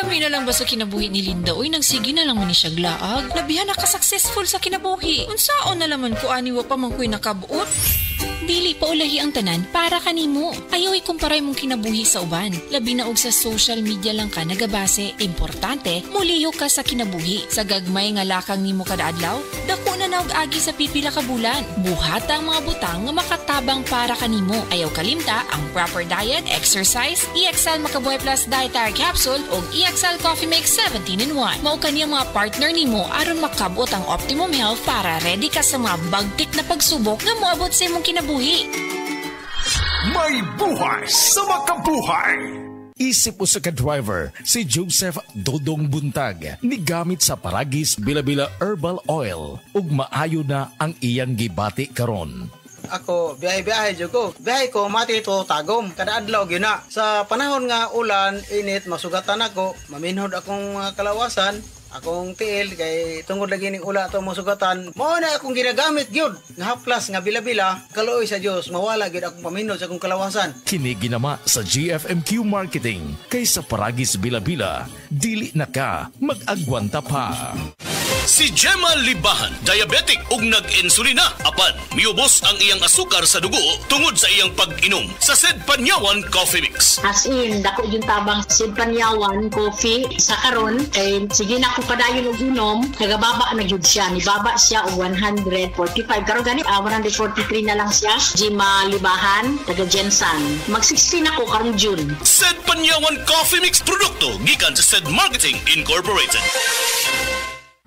Lami na lang ba sa kinabuhi ni Linda? Uy, nagsige na lang man ni siya glaag. Labihan na ka-successful sa kinabuhi. Unsaon na laman ko aniwa pa man ko'y nakabuot. Dili pa ulahi ang tanan para kanimo. Ayaw ikumparay mong kinabuhi sa uban. Labi na og sa social media lang ka nagabase. Importante, muliho ka sa kinabuhi. Sa gagmay nga lakang nimo kada adlaw, dako na naog agi sa pipila ka bulan. Buhata ang mga butang nga makatabang para kanimo. Ayaw kalimta ang proper diet, exercise, EXL Makabuhay Plus Dietary Capsule ug EXL Coffee Mix 17-in-1. Mao kaniya mga partner nimo aron makabot ang optimum health para ready ka sa mga bagtik na pagsubok nga moabot sa imong kinabuhi. May buhay sa makabuhay! Isip o sa ka-driver, si Joseph Dodong Buntag, nigamit sa Paragis Bila-Bila Herbal Oil, ug maayo na ang iyang gibati karon. Ako, biyahe-biyahe dyan ko. Biyahe ko, mati ito tagom. Kada adlaw gina. Sa panahon nga ulan, init, masugatan ako. Maminhod akong kalawasan. Akong tiil kay tungod lagi ning ula to masugatan. Mao na akong ginagamit gyud nga haplas nga bila-bila. Kaluoy sa Dios mawala gyud akong paminod sa akong kalawasan. Kini ginama sa GFMQ Marketing kay sa Paragis Bila-Bila, dili na ka mag-agwanta pa. Si Gemma Libahan, diabetic ug nag-insulina. Apan, miubos ang iyang asukar sa dugo tungod sa iyang pag-inom sa Sed Panyawan Coffee Mix. As in, dako yung tabang Sed Panyawan Coffee sa karon kay sige na ko padayon og inom, nagababa na gyud siya. Nibaba siya og 145. Karon gani 143 na lang siya. Gemma Libahan, taga Jensan. Mag-16 ako karong June. Sed Panyawan Coffee Mix produkto gikan sa Sed Marketing Incorporated.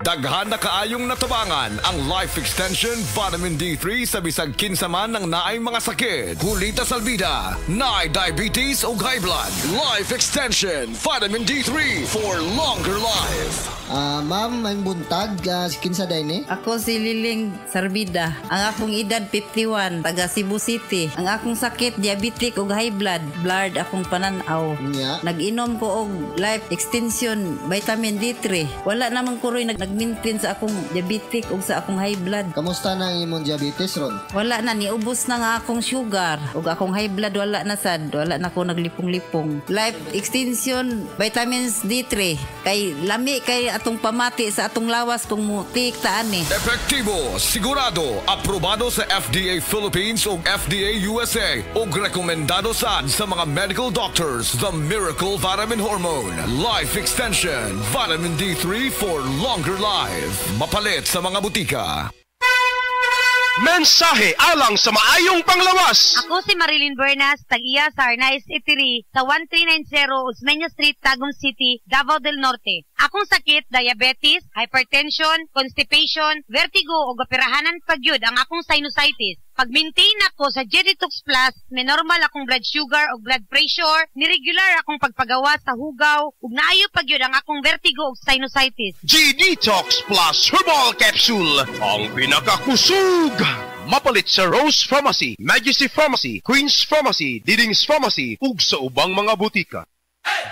Daghan na kaayong natabangan ang Life Extension Vitamin D3 sa bisag kinsaman ng naay mga sakit. Hulita salbida, naay diabetes o high blood. Life Extension Vitamin D3 for longer life. Ma'am, may buntag, kinsa day ni? Ako si Liling Sarbida. Ang akong edad 51, taga Cebu City. Ang akong sakit, diabetic o high blood. Blood akong pananaw. Yeah. Nag-inom ko og Life Extension Vitamin D3. Wala namang kuroy nag-maintain sa akong diabetic o sa akong high blood. Kamusta na ang imong diabetes ron? Wala na, niubos na nga akong sugar. O akong high blood, wala na sad. Wala na ako naglipong-lipong. Life Extension Vitamins D3. Kay lami kay atong pamati sa atong lawas kung mutik taan eh. Epektibo, sigurado, aprobado sa FDA Philippines o FDA USA o rekomendado sa mga medical doctors. The Miracle Vitamin Hormone. Life Extension Vitamin D3 for longer life. Mapalit sa mga butika. Mensahe alang sa maayong panglawas. Ako si Marilyn Bernas, tag-iya sa Arnaiz Eatery sa 1390 Osmeña Street, Tagum City, Davao del Norte. Akong sakit, diabetes, hypertension, constipation, vertigo o operahanan pagyud ang akong sinusitis. Pag-maintain ako sa G-Detox Plus, may normal akong blood sugar o blood pressure, niregular akong pagpagawa sa hugaw, ug naayo pagyud ang akong vertigo o sinusitis. G-Detox Plus Herbal Capsule, ang pinakakusog. Mapalit sa Rose Pharmacy, Majesty Pharmacy, Queen's Pharmacy, Diding's Pharmacy, ug sa ubang mga butika.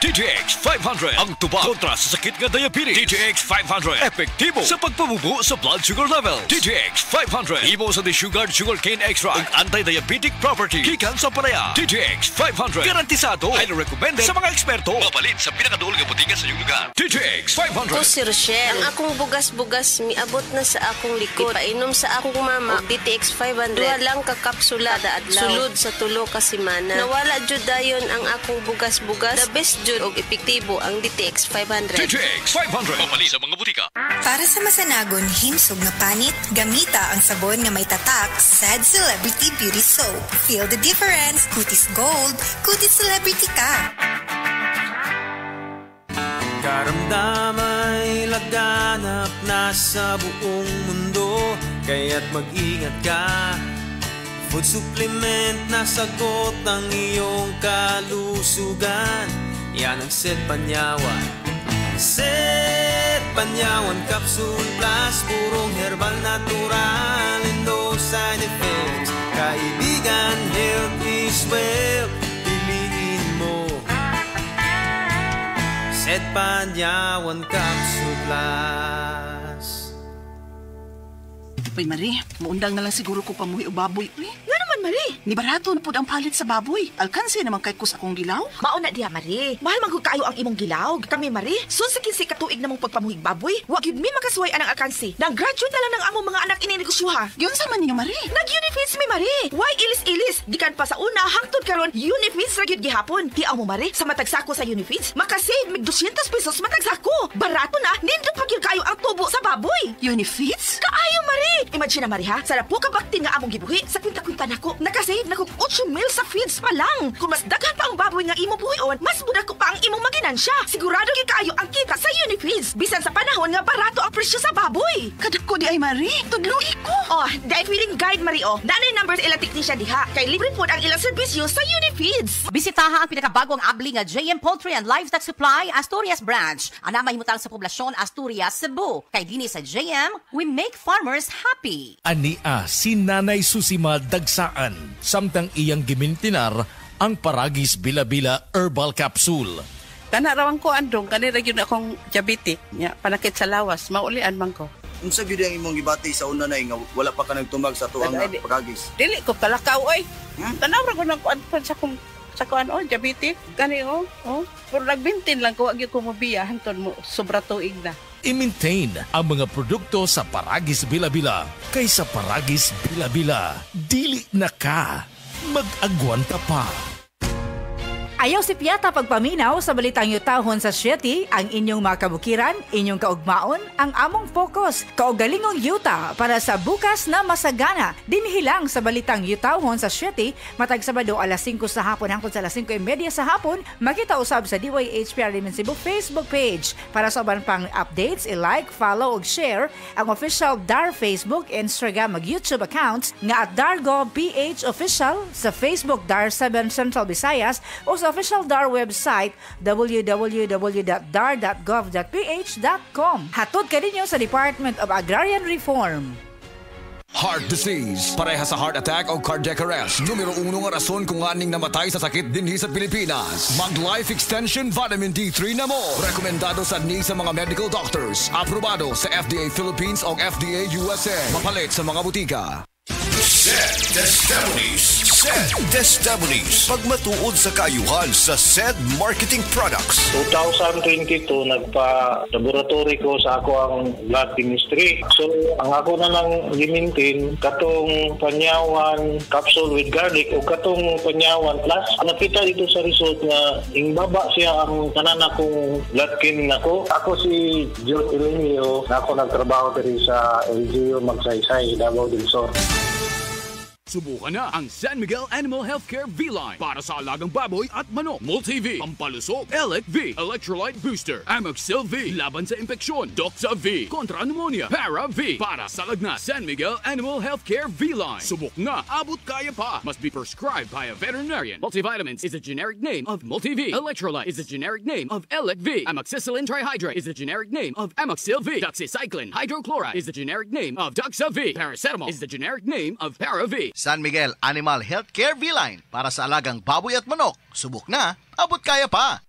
DTX 500 ang tubag kontra sa sakit nga diabetes. DTX 500 epektibo sa pagpabubo sa blood sugar level. DTX 500 imo sa desugared sugarcane extract ug anti-diabetic property gikan sa palaya. DTX 500 garantisado, highly recommended sa mga eksperto. Mapalit sa pinakaduol nga butika sa iyong lugar. DTX 500. Ako si Rochelle. Ang akong bugas-bugas miabot na sa akong likod. Painom sa akong mama og DTX 500. Duha lang ka kapsula da adlaw. Sulod sa tulo ka semana. Nawala jud dayon ang akong bugas-bugas. The best jud og epektibo ang DTX 500. DTX 500 mapalit sa mga butika. Para sa masanagon himsog nga panit, gamita ang sabon nga may tatak Sad Celebrity Beauty Soap. Feel the difference. Kutis Gold, kutis celebrity ka. Karamdamay laganap na sa buong mundo, kaya't mag-ingat ka. Food supplement na sagot ang iyong kalusugan. Yan ang Sed Panyawan. Sed Panyawan Capsule Plus, purong herbal natural and no side effects. Kaibigan, health is wealth. Piliin mo Sed Panyawan Capsule Plus. Uy, Marie, maundang na lang siguro ko pamuhi o baboy. Uy, nga naman, Marie. Ni barato na po ang palit sa baboy. Alkansi naman kay kus akong gilaw. Mauna diha, Marie. Mahal man kayo ang imong gilaw. Kami, Marie, sa kinsi katuig namong pagpamuhig baboy, wa gyud mi makasuway anang alkansi. Nag-graduate na lang ng among mga anak ininegosyoha. Yun sa man ninyo, Marie. Nag-Unifeeds mi, Marie. Why ilis-ilis? Gikan pa sa una hangtod karon, Unifeeds ra gyud gihapon. Tiaw mo, Marie, sa matagsako sa Unifeeds, makasave mig 200 pesos matagsako. Barato na, nindot pa gyud kayo ang tubo sa baboy. Unifeeds? Kaayo, Marie. Imagine na, Marie, ha? Sa po ka bakti nga among gibuhi, sa kwinta-kwinta nako, nakasave na kog 8 mil sa feeds pa lang. Kung mas daghan pa ang baboy nga imo buhion, mas budak ko pa ang imong maginansya. Sigurado gyud kayo ang kita sa Unifeeds. Bisan sa panahon nga barato ang presyo sa baboy. Kadako di ay, Marie. Tudluhi ko. Oh, dahil feeding guide, Marie, oh. Nanay numbers ilang teknisya diha. Kay libre po ang ilang serbisyo sa Unifeeds. Bisitaha ang pinakabagong abli nga JM Poultry and Livestock Supply Asturias Branch. Ana mahimutang sa poblasyon Asturias, Cebu. Kay dini sa JM, we make farmers happy. Ania si Nanay Susima Dagsaan, samtang iyang gimintinar ang Paragis Bila-Bila Herbal Capsule. Tanarawan ko andong, kanira yun akong diabetic, panakit sa lawas, maulian man ko. Unsa gyud ang imong gibati sa una nay nga wala pa ka nagtumag sa tuang Paragis? Dili ko kalakaw oy. Tanawra ko nang kuan sa kuan diabetic, gani pero nagbintin lang ko, wag ko mobiya hangtod mo sobra tuig na. I-maintain ang mga produkto sa Paragis Bila-Bila. Kaysa Paragis Bila-Bila, dili na ka. Mag-agwanta pa. Ayaw si Piata pagpaminaw sa balitang yutahon sa Sieti, ang inyong mga kabukiran, inyong kaugmaon, ang among focus, kaugalingong yuta para sa bukas na masagana. Dinhilang sa balitang yutahon sa Sieti, matag Sabado alas 5 sa hapon hangtod sa alas 5:30 sa hapon, makita usab sa DYHPR Limen Cebu Facebook page. Para sa uban pang updates, i-like, follow ug share ang official DAR Facebook, Instagram ug YouTube accounts nga at DarGovPH Official sa Facebook DAR 7 Central Visayas o sa official DAR website www.dar.gov.ph.com. Hatod ka ninyo sa Department of Agrarian Reform. Heart disease, pareha sa heart attack o cardiac arrest. Numero 1 nga rason kung aning namatay sa sakit dinhi sa Pilipinas. Mag Life Extension Vitamin D3 na mo. Rekomendado sa mga medical doctors. Aprobado sa FDA Philippines o FDA USA. Mapalit sa mga butika. SED Destablies. Pagmatuod sa kaayuhan sa SED Marketing Products. 2022, nagpa-laboratory ko sa ako ang blood chemistry. So, ang ako na lang gimintin, katong panyawan capsule with garlic o katong panyawan plus. Nakita dito sa result nga, baba siya ang tanan akong blood chem nako. Ako si Joe Elenio, na ako nagtrabaho diri sa LGU Magsaysay, Davao del Sur. Subukan na ang San Miguel Animal Healthcare V-Line para sa alagang baboy at manok. Multi-V, pampalusog, Elec-V, Electrolyte Booster, Amoxil-V, laban sa impeksyon, Doxa-V, kontra pneumonia, Para-V, para sa lagna. San Miguel Animal Healthcare V-Line. Subok na, abot kaya pa. Must be prescribed by a veterinarian. Multivitamins is a generic name of Multi-V. Electrolyte is a generic name of Elec-V. Amoxicillin trihydrate is a generic name of Amoxil-V. Doxycycline hydrochloride is the generic name of Doxa-V. Paracetamol is the generic name of Para-V. San Miguel Animal Healthcare V-Line para sa alagang baboy at manok. Subok na, abot kaya pa.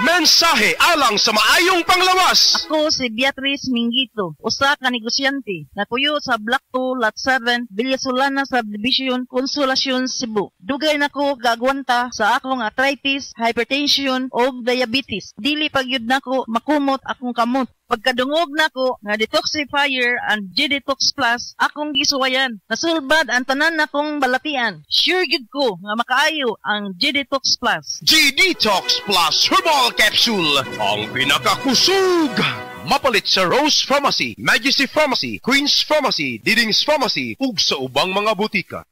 Mensahe alang sa maayong panglawas. Ako si Beatrice Mingito, usa ka negosyante, napuyo sa Block 2, Lot 7, Villasolana Subdivision, Consolacion, Cebu. Dugay nako gagwanta sa akong arthritis, hypertension o diabetes. Dili pagyud nako makumot akong kamot. Pagkadungog nako nga detoxifier and G-Detox Plus akong gisuwayan. Nasulbad ang tanan nakong balatian. Sure gid ko nga makaayo ang G-Detox Plus. G-Detox Plus Herbal Capsule, ang pinakakusog. Mapalit sa Rose Pharmacy, Majesty Pharmacy, Queen's Pharmacy, Diding's Pharmacy, ug sa ubang mga butika.